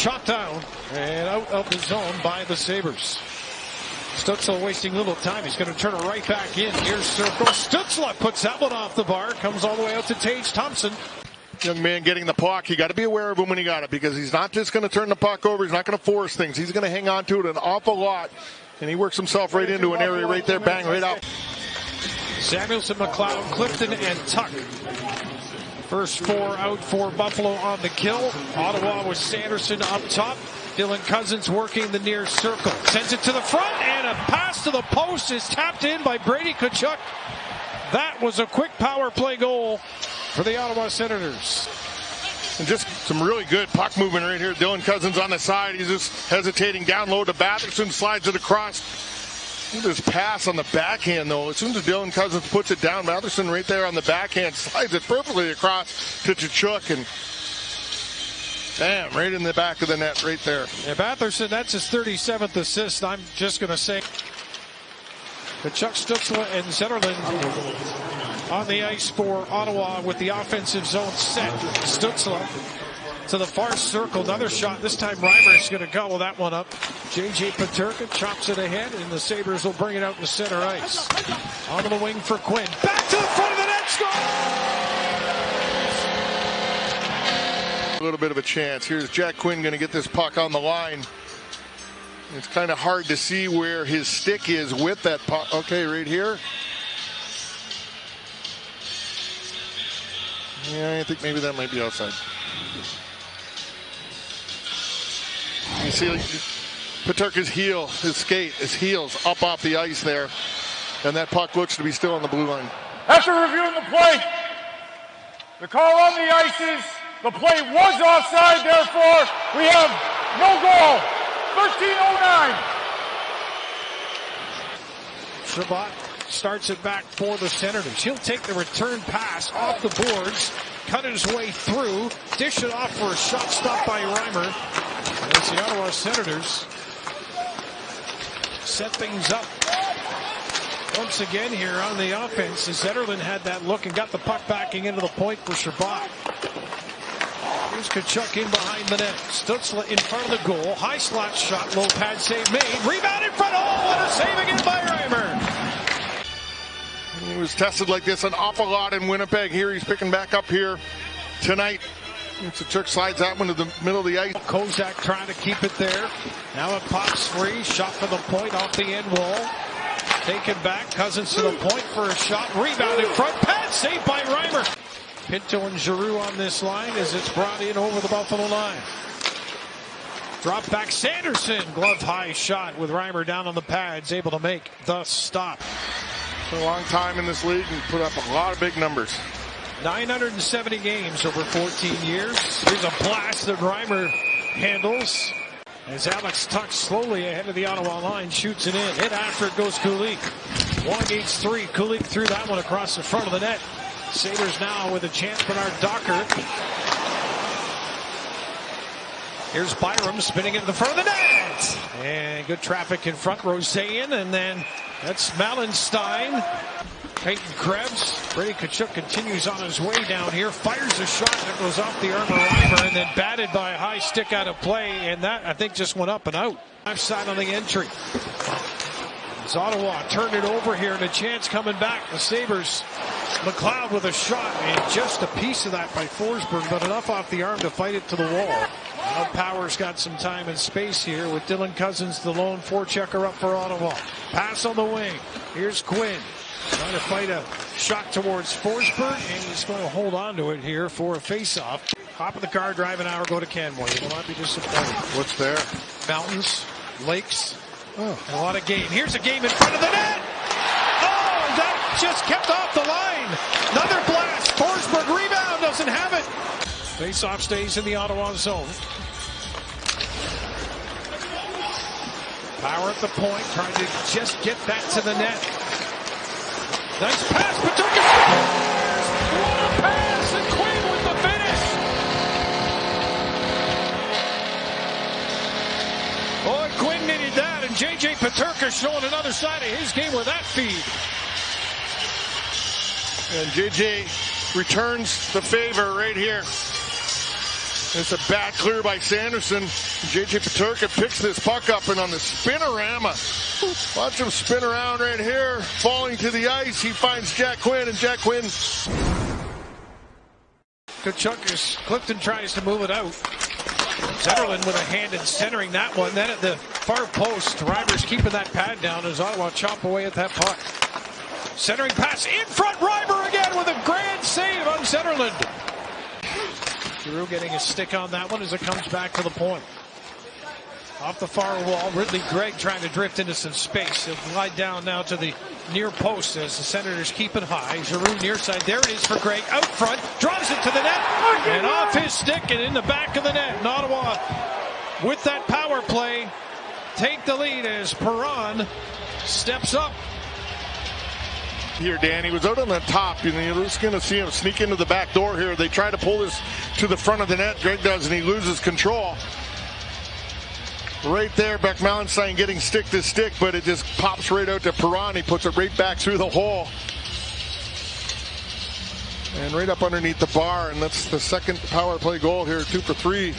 chopped down and out of the zone by the Sabres. Stützle wasting little time. He's going to turn it right back in. Here's circle. Stützle puts that one off the bar. Comes all the way out to Tage Thompson. Young man getting the puck. You got to be aware of him when you got it, because he's not just going to turn the puck over. He's not going to force things. He's going to hang on to it an awful lot. And he works himself right into an area right there. Bang, right out. Samuelson, McLeod, Clifton, and Tuck. First four out for Buffalo on the kill. Ottawa with Sanderson up top. Dylan Cousins working the near circle. Sends it to the front, and a pass to the post is tapped in by Brady Tkachuk. That was a quick power play goal for the Ottawa Senators. And just some really good puck movement right here. Dylan Cousins on the side. He's just hesitating down low to Batherson. Slides it across. Look at this pass on the backhand, though. As soon as Dylan Cousins puts it down, Batherson right there on the backhand slides it perfectly across to Tkachuk. And bam, right in the back of the net right there. Yeah, Batherson, that's his 37th assist. I'm just going to say Tkachuk, Stützle, and Zetterlund on the ice for Ottawa with the offensive zone set. Stützle to the far circle. Another shot. This time Reimer is going to gobble that one up. J.J. Peterka chops it ahead, and the Sabres will bring it out to center ice. Onto the wing for Quinn. Back to the front of the net. Score! A little bit of a chance. Here's Jack Quinn going to get this puck on the line. It's kind of hard to see where his stick is with that puck. Okay, right here. Yeah, I think maybe that might be outside. You see Peterka's heel, his skate, his heels up off the ice there. And that puck looks to be still on the blue line. After reviewing the play, the call on the ice is the play was offside, therefore we have no goal. 13:09. Shabbat starts it back for the Senators. He'll take the return pass off the boards, cut his way through, dish it off for a shot stopped by Reimer. And it's the Ottawa Senators set things up once again here on the offense. Zetterlund had that look and got the puck backing into the point for Shabbat. Here's Tkachuk in behind the net. Stützle in front of the goal. High slot shot, low pad save made. Rebound in front. Oh, what a save again by Reimer. He was tested like this an awful lot in Winnipeg. Here he's picking back up here tonight. Tkachuk slides that one to the middle of the ice. Kozak trying to keep it there. Now it pops free. Shot for the point off the end wall. Taken back. Cousins to the point for a shot. Rebound in front. Pad saved by Reimer. Pinto and Giroux on this line as it's brought in over the Buffalo line. Drop back Sanderson. Glove high shot with Reimer down on the pads. Able to make the stop. For a long time in this league and put up a lot of big numbers. 970 games over 14 years. Here's a blast that Reimer handles. As Alex Tuck slowly ahead of the Ottawa line shoots it in. Hit after it goes Kulik. 1-8-3. Kulik threw that one across the front of the net. Sabres now with a chance. Bernard Docker. Here's Byram spinning it in the front of the net. And good traffic in front. Roseanne, and then that's Malenstein. Peyton Krebs. Brady Tkachuk continues on his way down here. Fires a shot that goes off the arm of Reimer and then batted by a high stick out of play. And that, I think, just went up and out. Left side on the entry. As Ottawa turned it over here and a chance coming back. The Sabres. McLeod with a shot and just a piece of that by Forsberg, but enough off the arm to fight it to the wall. Now Powers got some time and space here with Dylan Cousins, the lone forechecker up for Ottawa. Pass on the wing. Here's Quinn. Trying to fight a shot towards Forsberg, and he's going to hold on to it here for a face-off. Hop of the car, drive an hour, go to Canmore. You will not be disappointed. What's there? Mountains, lakes, and a lot of game. Here's a game in front of the net. Oh, that just kept off the line. Another blast. Forsberg rebound, doesn't have it. Face-off stays in the Ottawa zone. Power at the point, trying to just get that to the net. Nice pass, Peterka scores! What a pass, and Quinn with the finish! Boy, Quinn needed that, and J.J. Peterka showing another side of his game with that feed. And J.J. returns the favor right here. It's a bad clear by Sanderson. J.J. Peterka picks this puck up, and on the spinorama, watch him spin around right here, falling to the ice. He finds Jack Quinn, and Jack Quinn. Tkachuk is Clifton tries to move it out. Zetterlund with a hand in centering that one. Then at the far post, Reimer's keeping that pad down as Ottawa chop away at that puck. Centering pass in front. Reimer again with a grand save on Zetterlund. Giroux getting a stick on that one as it comes back to the point. Off the far wall, Ridley Gregg trying to drift into some space. He'll glide down now to the near post as the Senators keep it high. Giroux near side. There it is for Gregg. Out front. Drives it to the net. And off his stick and in the back of the net. And Ottawa, with that power play, take the lead as Perron steps up. Here, Dan, he was out on the top. You're just going to see him sneak into the back door here. They try to pull this to the front of the net. Gregg does, and he loses control. Right there, Beck Mallenstein getting stick to stick, but it just pops right out to Perron. He puts it right back through the hole. And right up underneath the bar, and that's the second power play goal here, 2 for 3.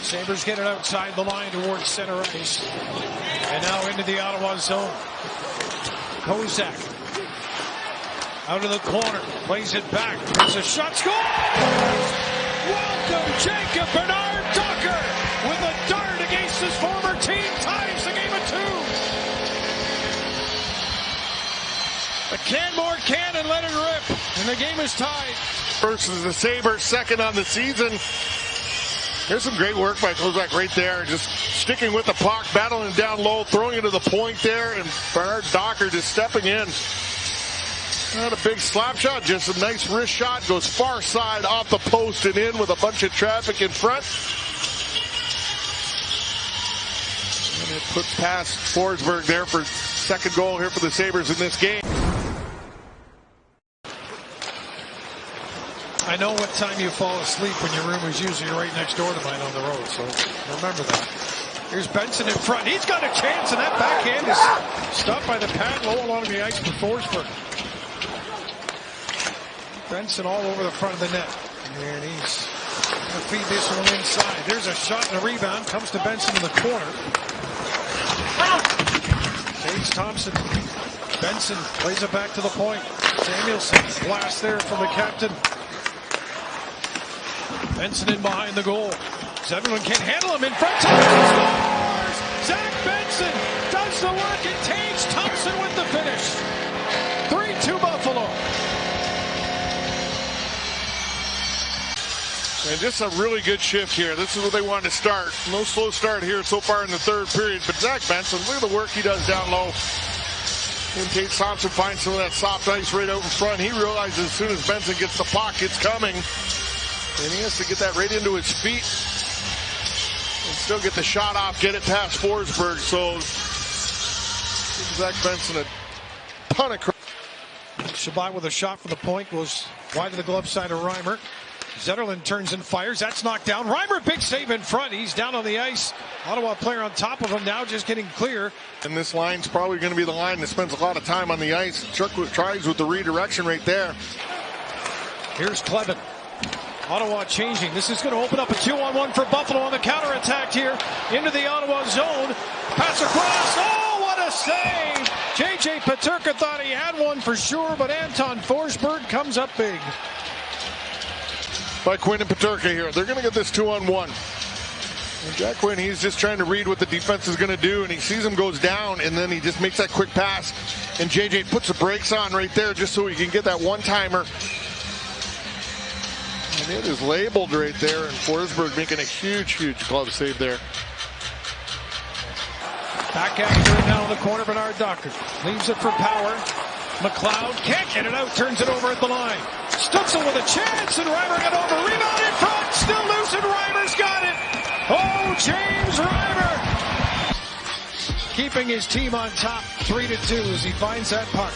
Sabres get it outside the line towards center ice. And now into the Ottawa zone. Kozak out of the corner, plays it back. There's a shot, score! Welcome Jacob Bernard Docker with a dart against his former team, ties the game at 2. A Canmore can and let it rip, and the game is tied. Versus the Sabres, second on the season. There's some great work by Kozak right there, just sticking with the puck, battling down low, throwing it to the point there, and Bernard Docker just stepping in. Not a big slap shot, just a nice wrist shot, goes far side off the post and in with a bunch of traffic in front. And it puts past Forsberg there for second goal here for the Sabres in this game. I know what time you fall asleep when your room is usually right next door to mine on the road, so remember that. Here's Benson in front. He's got a chance, and that backhand is stopped by the pad low along the ice for Forsberg. Benson all over the front of the net. And he's going to feed this one inside. There's a shot and a rebound. Comes to Benson in the corner. James Thompson. Benson plays it back to the point. Samuelson blast there from the captain. Benson in behind the goal. Zetterlund can't handle him in front. Thompson scores! Zach Benson does the work. It takes Thompson with the finish. 3-2 Buffalo. And just a really good shift here. This is what they wanted to start. No slow start here so far in the third period. But Zach Benson, look at the work he does down low. And Tate Thompson finds some of that soft ice right out in front. He realizes as soon as Benson gets the puck, it's coming. And he has to get that right into his feet. And still get the shot off, get it past Forsberg. So Zach Benson a ton of credit. Shabbat with a shot from the point goes wide to the glove side of Reimer. Zetterlund turns and fires. That's knocked down. Reimer, big save in front. He's down on the ice. Ottawa player on top of him now, just getting clear. And this line's probably going to be the line that spends a lot of time on the ice. Chuck tries with the redirection right there. Here's Clevin. Ottawa changing. This is going to open up a 2-on-1 for Buffalo on the counterattack here into the Ottawa zone. Pass across. Oh, what a save! J.J. Peterka thought he had one for sure, but Anton Forsberg comes up big. By Quinn and Peterka here. They're going to get this 2-on-1. And Jack Quinn, he's just trying to read what the defense is going to do, and he sees him goes down, and then he just makes that quick pass. And JJ puts the brakes on right there just so he can get that one-timer. And it is labeled right there, and Forsberg making a huge, huge glove save there. Back after it now in the corner, Bernard Docker. Leaves it for Power. McLeod can't get it out, turns it over at the line. Stutzel with a chance, and Reimer got over. Rebound in front, still loose, and Reimer's got it. Oh, James Reimer. Keeping his team on top, 3-2 as he finds that puck.